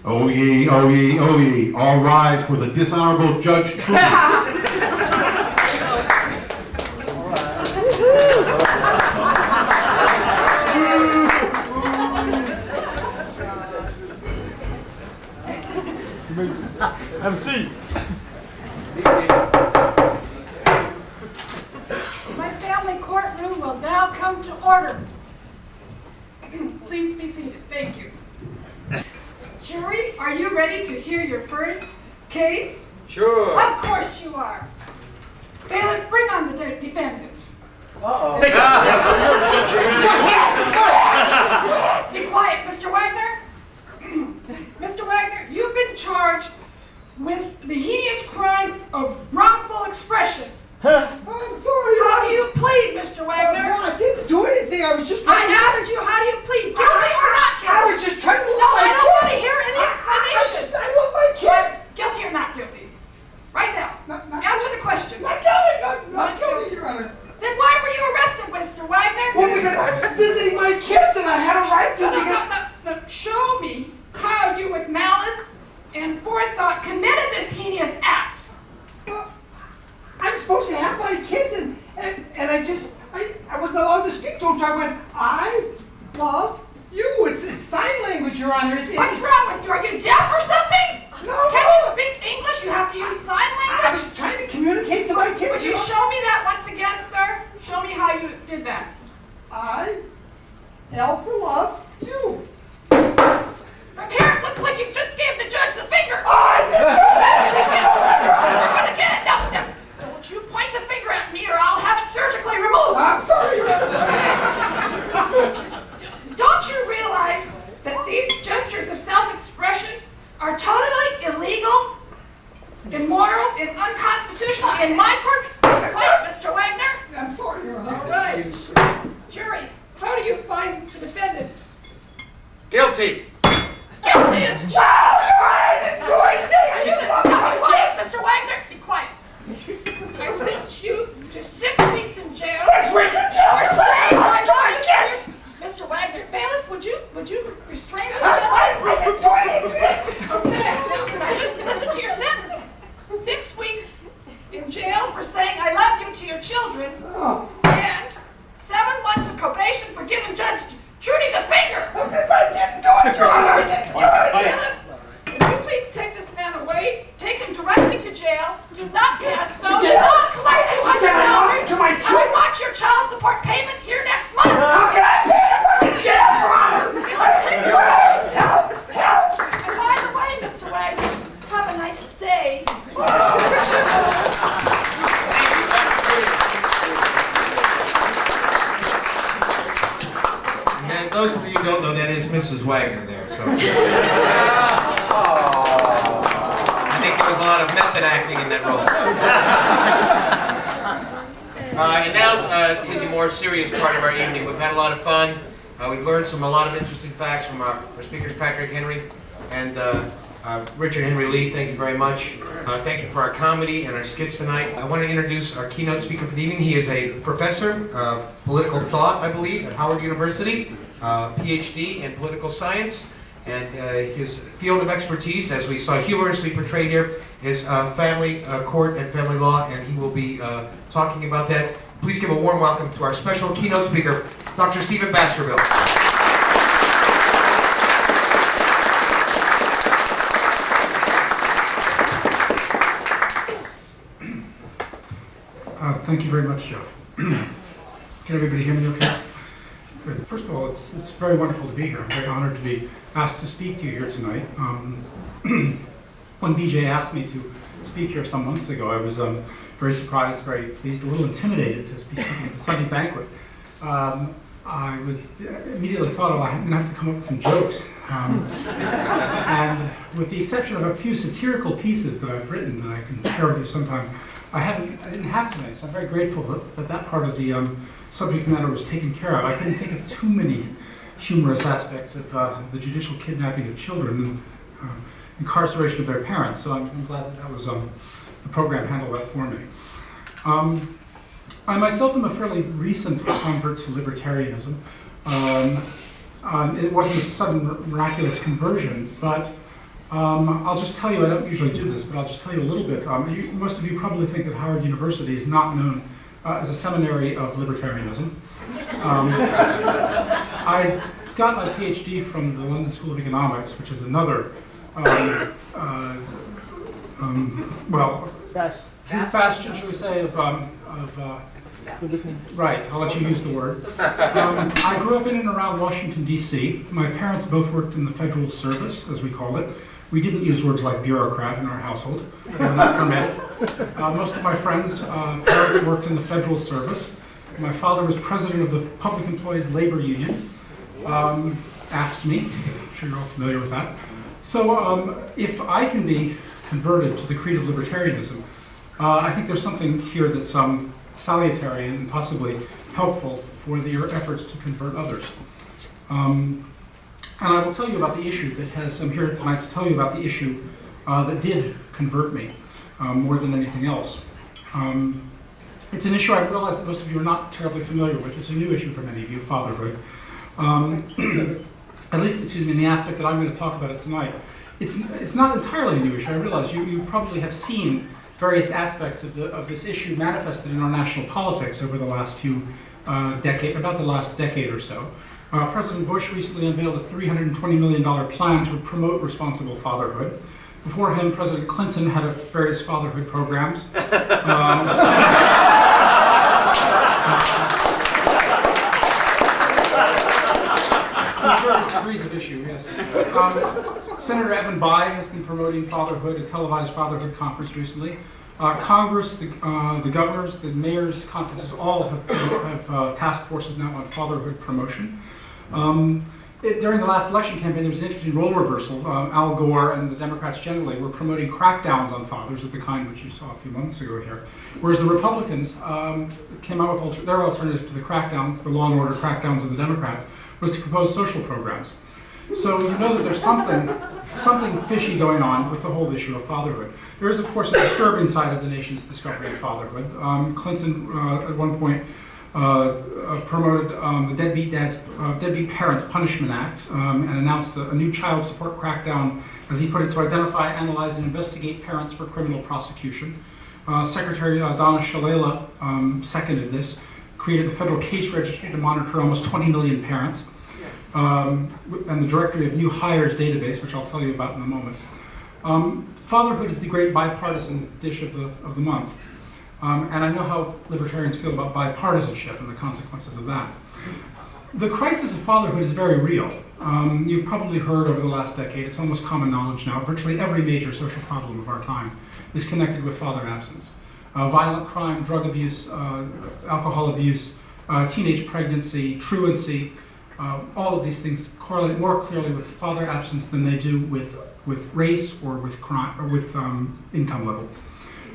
Oh ye, oh ye, oh ye, all rise for the dishonorable Judge Trudy. Have a seat. My family courtroom will now come to order. Please be seated. Thank you. Jury, are you ready to hear your first case? Sure. Of course you are. Bailiff, bring on the defendant. Uh-oh. Be quiet, Mr. Wagener. Mr. Wagener, you've been charged with the heinous crime of wrongful expression. I'm sorry. How do you plead, Mr. Wagener? No, I didn't do anything. I was just trying I asked you, how do you plead? Guilty or not guilty? I was just trying to love No, my I kids. don't want to hear any explanation. I love my kids. Guilty or not guilty? Right now. Answer the question. Not guilty. Not guilty, Your Honor. Then why were you arrested, Mr. Wagner? Well, because I was visiting my kids and I had a right to. No. Show me how you, with malice and forethought, committed this heinous act. Well, I'm supposed to have my kids and I wasn't allowed to speak to them, so I went, I love you. It's sign language, Your Honor. What's wrong with you? Are you deaf or something? No. Can't you speak English? You have to use sign I language? was trying to communicate to my kids. Would you show me that once again, sir? Show me how you did that. I, L for love, you. From here, it looks like you just gave the judge the finger. I didn't do that. We're gonna get it. No. Don't you point the finger at me or I'll have it surgically removed. I'm sorry, Your Honor. Don't you realize that these gestures of self-expression are totally illegal, immoral, and unconstitutional in my court? Wait, Mr. Wagner. I'm sorry, Your Honor. All right. Jury, how do you find the defendant? Guilty. Guilty as charged. Now be quiet, Mr. Wagner. Be quiet. I sentence you to 6 weeks in jail. 6 weeks in jail for saying I love my kids. Mr. Wagner, bailiff, would you restrain us? I didn't do anything. Okay, now just listen to your sentence. 6 weeks in jail for saying I love you to your children, and 7 months of probation for giving Judge Trudy the finger. I didn't do it, Your Honor. I didn't do it. Bailiff, would you please take this man away? Take him directly to jail. Do not pass go. Do not collect $200. To my I would watch your child support payment here next month. How can I pay if I'm in jail, Your Honor? Bailiff, take him away. Help! And by the way, Mr. Wagner, have a nice stay. And those of you who don't know, that is Mrs. Wagener there. So. I think there was a lot of method acting in that role. And now to the more serious part of our evening. We've had a lot of fun. We've learned a lot of interesting facts from our speakers, Patrick Henry and Richard Henry Lee. Thank you very much. Thank you for our comedy and our skits tonight. I want to introduce our keynote speaker for the evening. He is a professor of political thought, I believe, at Howard University, PhD in political science. And his field of expertise, as we saw humorously portrayed here, is family court and family law, and he will be talking about that. Please give a warm welcome to our special keynote speaker, Dr. Stephen Baskerville. Thank you very much, Jeff. Can everybody hear me okay? Good. First of all, it's very wonderful to be here. I'm very honored to be asked to speak to you here tonight. When BJ asked me to speak here some months ago, I was very surprised, very pleased, a little intimidated to be speaking at the Sunday banquet. I was immediately thought, oh, I'm going to have to come up with some jokes. And with the exception of a few satirical pieces that I've written that I can share with you sometime, I didn't have too many, so I'm very grateful that part of the subject matter was taken care of. I couldn't think of too many humorous aspects of the judicial kidnapping of children and incarceration of their parents, so I'm glad that was the program handled that for me. I myself am a fairly recent convert to libertarianism. It wasn't a sudden miraculous conversion, but I'll just tell you, I don't usually do this, but I'll just tell you a little bit. Most of you probably think that Howard University is not known as a seminary of libertarianism. I got my PhD from the London School of Economics, which is another, bastion, shall we say, right, I'll let you use the word. I grew up in and around Washington, D.C. My parents both worked in the federal service, as we call it. We didn't use words like bureaucrat in our household. They were not permitted. Most of my friends' parents worked in the federal service. My father was president of the Public Employees Labor Union, AFSCME. I'm sure you're all familiar with that. So if I can be converted to the creed of libertarianism, I think there's something here that's salutary and possibly helpful for your efforts to convert others. And I will tell you about the issue that I'm here tonight to tell you about the issue that did convert me more than anything else. It's an issue I realize that most of you are not terribly familiar with. It's a new issue for many of you, fatherhood. At least in the aspect that I'm going to talk about it tonight. It's not entirely a new issue. I realize you probably have seen various aspects of this issue manifested in our national politics over the last few about the last decade or so. President Bush recently unveiled a $320 million plan to promote responsible fatherhood. Before him, President Clinton had various fatherhood programs. Various degrees of issue, yes. Senator Evan Bayh has been promoting fatherhood, a televised fatherhood conference recently. Congress, the governors, the mayors' conferences all have task forces now on fatherhood promotion. During the last election campaign, there was an interesting role reversal. Al Gore and the Democrats generally were promoting crackdowns on fathers of the kind which you saw a few months ago here, whereas the Republicans came out with their alternative to the crackdowns, the law and order crackdowns of the Democrats, was to propose social programs. So you know that there's something fishy going on with the whole issue of fatherhood. There is, of course, a disturbing side of the nation's discovery of fatherhood. Clinton, at one point, promoted the Deadbeat Parents Punishment Act and announced a new child support crackdown, as he put it, to identify, analyze, and investigate parents for criminal prosecution. Secretary Donna Shalala seconded this, created a federal case registry to monitor almost 20 million parents, and the Directory of New Hires database, which I'll tell you about in a moment. Fatherhood is the great bipartisan dish of the month. And I know how libertarians feel about bipartisanship and the consequences of that. The crisis of fatherhood is very real. You've probably heard over the last decade, it's almost common knowledge now, virtually every major social problem of our time is connected with father absence. Violent crime, drug abuse, alcohol abuse, teenage pregnancy, truancy, all of these things correlate more clearly with father absence than they do with race or with crime or with income level.